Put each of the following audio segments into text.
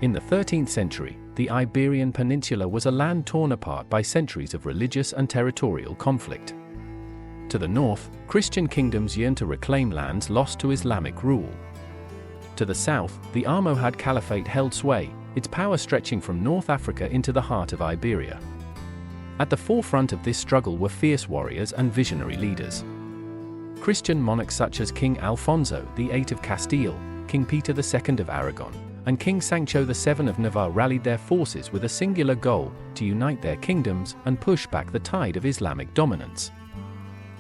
In the 13th century, the Iberian Peninsula was a land torn apart by centuries of religious and territorial conflict. To the north, Christian kingdoms yearned to reclaim lands lost to Islamic rule. To the south, the Almohad Caliphate held sway, its power stretching from North Africa into the heart of Iberia. At the forefront of this struggle were fierce warriors and visionary leaders. Christian monarchs such as King Alfonso VIII of Castile, King Peter II of Aragon, and King Sancho VII of Navarre rallied their forces with a singular goal: to unite their kingdoms and push back the tide of Islamic dominance.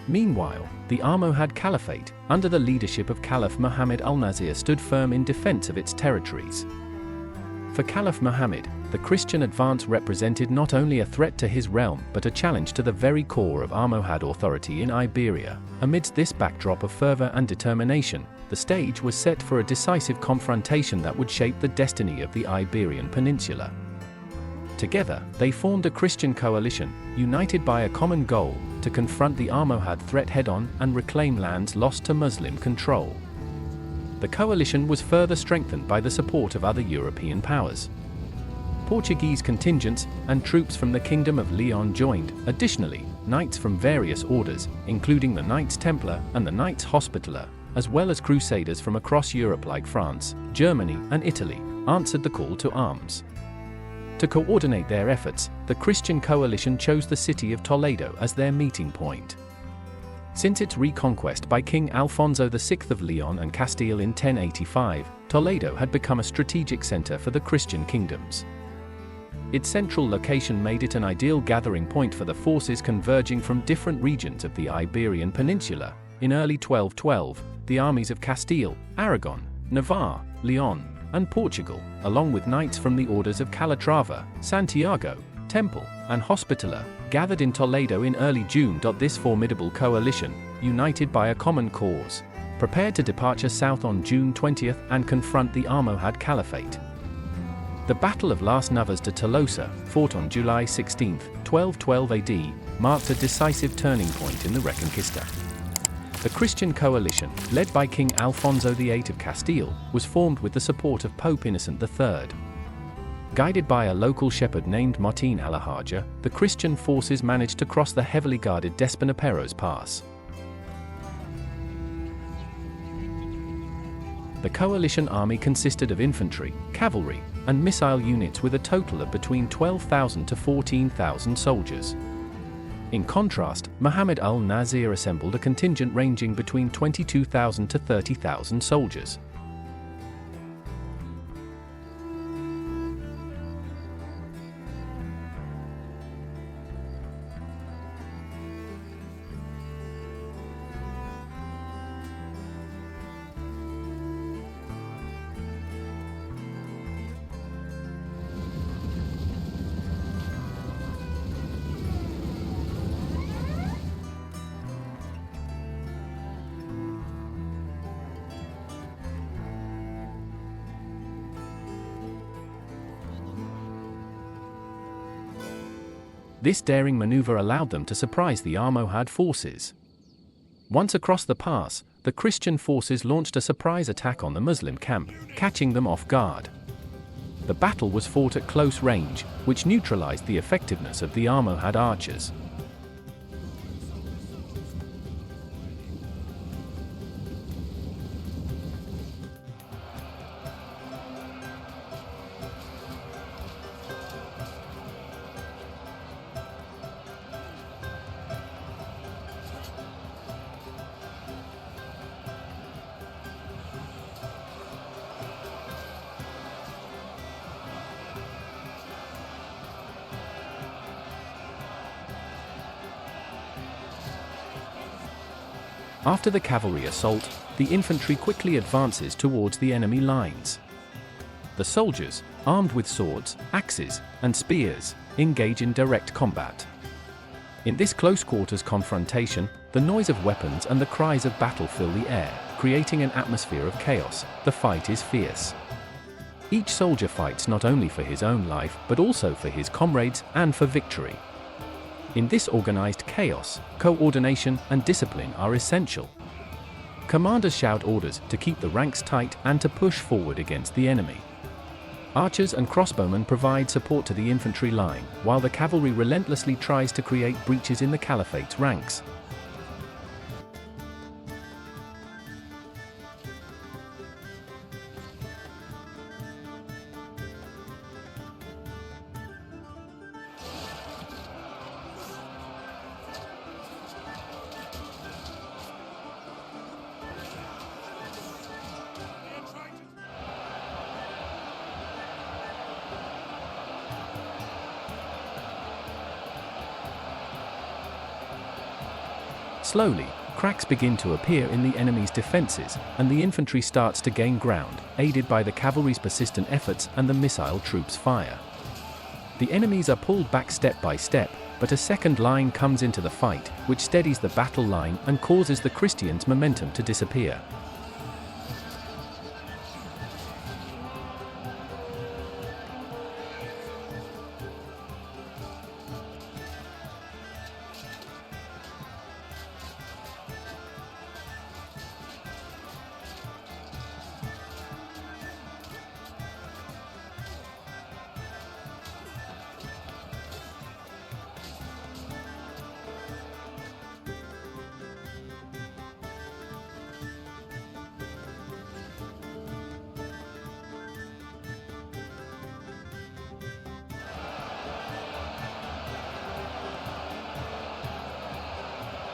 Meanwhile, the Almohad Caliphate, under the leadership of Caliph Muhammad al-Nasir, stood firm in defense of its territories. For Caliph Muhammad, the Christian advance represented not only a threat to his realm but a challenge to the very core of Almohad authority in Iberia. Amidst this backdrop of fervor and determination, the stage was set for a decisive confrontation that would shape the destiny of the Iberian Peninsula. Together, they formed a Christian coalition, united by a common goal: to confront the Almohad threat head-on and reclaim lands lost to Muslim control. The coalition was further strengthened by the support of other European powers. Portuguese contingents and troops from the Kingdom of Leon joined. Additionally, knights from various orders, including the Knights Templar and the Knights Hospitaller, as well as crusaders from across Europe like France, Germany, and Italy, answered the call to arms. To coordinate their efforts, the Christian coalition chose the city of Toledo as their meeting point. Since its reconquest by King Alfonso VI of Leon and Castile in 1085, Toledo had become a strategic center for the Christian kingdoms. Its central location made it an ideal gathering point for the forces converging from different regions of the Iberian Peninsula. In early 1212, the armies of Castile, Aragon, Navarre, Leon, and Portugal, along with knights from the orders of Calatrava, Santiago, Temple, and Hospitaller, gathered in Toledo in early June. This formidable coalition, united by a common cause, prepared to departure south on June 20th and confront the Almohad Caliphate. The Battle of Las Navas de Tolosa, fought on July 16, 1212 AD, marked a decisive turning point in the Reconquista. The Christian coalition, led by King Alfonso VIII of Castile, was formed with the support of Pope Innocent III. Guided by a local shepherd named Martin Alahaja, the Christian forces managed to cross the heavily guarded Despinaperos Pass. The coalition army consisted of infantry, cavalry, and missile units with a total of between 12,000 to 14,000 soldiers. In contrast, Muhammad al-Nasir assembled a contingent ranging between 22,000 to 30,000 soldiers. This daring maneuver allowed them to surprise the Almohad forces. Once across the pass, the Christian forces launched a surprise attack on the Muslim camp, catching them off guard. The battle was fought at close range, which neutralized the effectiveness of the Almohad archers. After the cavalry assault, the infantry quickly advances towards the enemy lines. The soldiers, armed with swords, axes, and spears, engage in direct combat. In this close-quarters confrontation, the noise of weapons and the cries of battle fill the air, creating an atmosphere of chaos. The fight is fierce. Each soldier fights not only for his own life but also for his comrades and for victory. In this organized chaos, coordination and discipline are essential. Commanders shout orders to keep the ranks tight and to push forward against the enemy. Archers and crossbowmen provide support to the infantry line, while the cavalry relentlessly tries to create breaches in the caliphate's ranks. Slowly, cracks begin to appear in the enemy's defenses, and the infantry starts to gain ground, aided by the cavalry's persistent efforts and the missile troops' fire. The enemies are pulled back step by step, but a second line comes into the fight, which steadies the battle line and causes the Christians' momentum to disappear.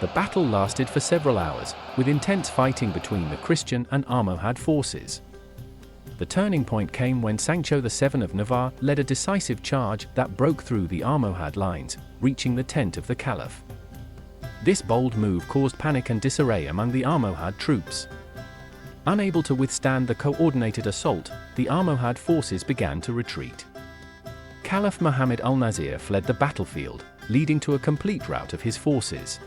The battle lasted for several hours, with intense fighting between the Christian and Almohad forces. The turning point came when Sancho VII of Navarre led a decisive charge that broke through the Almohad lines, reaching the tent of the Caliph. This bold move caused panic and disarray among the Almohad troops. Unable to withstand the coordinated assault, the Almohad forces began to retreat. Caliph Muhammad al-Nasir fled the battlefield, leading to a complete rout of his forces.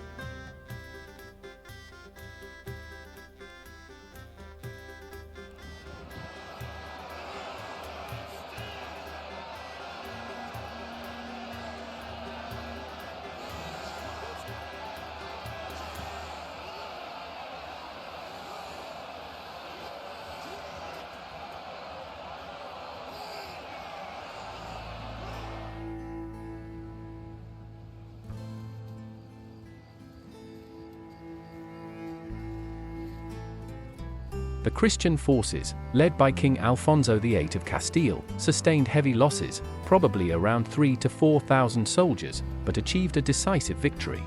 The Christian forces, led by King Alfonso VIII of Castile, sustained heavy losses, probably around 3,000 to 4,000 soldiers, but achieved a decisive victory.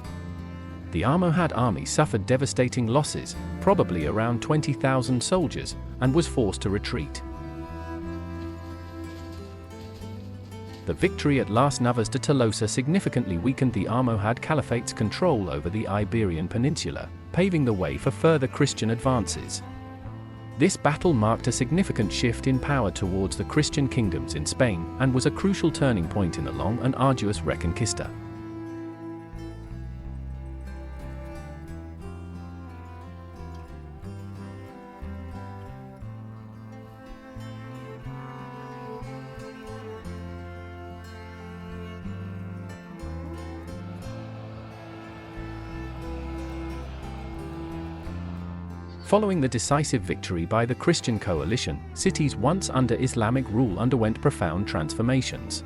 The Almohad army suffered devastating losses, probably around 20,000 soldiers, and was forced to retreat. The victory at Las Navas de Tolosa significantly weakened the Almohad Caliphate's control over the Iberian Peninsula, paving the way for further Christian advances. This battle marked a significant shift in power towards the Christian kingdoms in Spain and was a crucial turning point in the long and arduous Reconquista. Following the decisive victory by the Christian coalition, cities once under Islamic rule underwent profound transformations.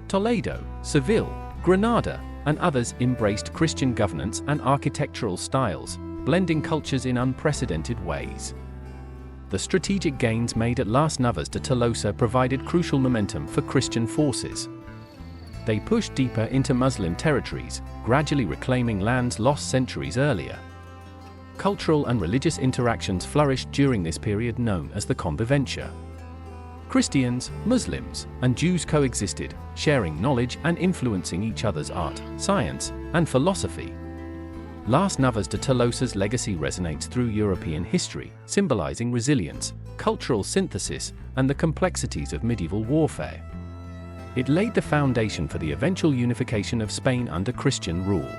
Toledo, Seville, Granada, and others embraced Christian governance and architectural styles, blending cultures in unprecedented ways. The strategic gains made at Las Navas de Tolosa provided crucial momentum for Christian forces. They pushed deeper into Muslim territories, gradually reclaiming lands lost centuries earlier. Cultural and religious interactions flourished during this period known as the Convivencia. Christians, Muslims, and Jews coexisted, sharing knowledge and influencing each other's art, science, and philosophy. Las Navas de Tolosa's legacy resonates through European history, symbolizing resilience, cultural synthesis, and the complexities of medieval warfare. It laid the foundation for the eventual unification of Spain under Christian rule.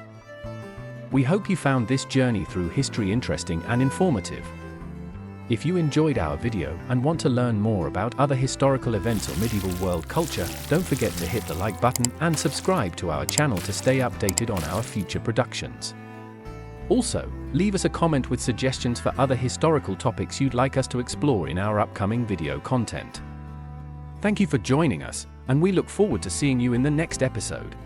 We hope you found this journey through history interesting and informative. If you enjoyed our video and want to learn more about other historical events or medieval world culture, don't forget to hit the like button and subscribe to our channel to stay updated on our future productions. Also, leave us a comment with suggestions for other historical topics you'd like us to explore in our upcoming video content. Thank you for joining us, and we look forward to seeing you in the next episode.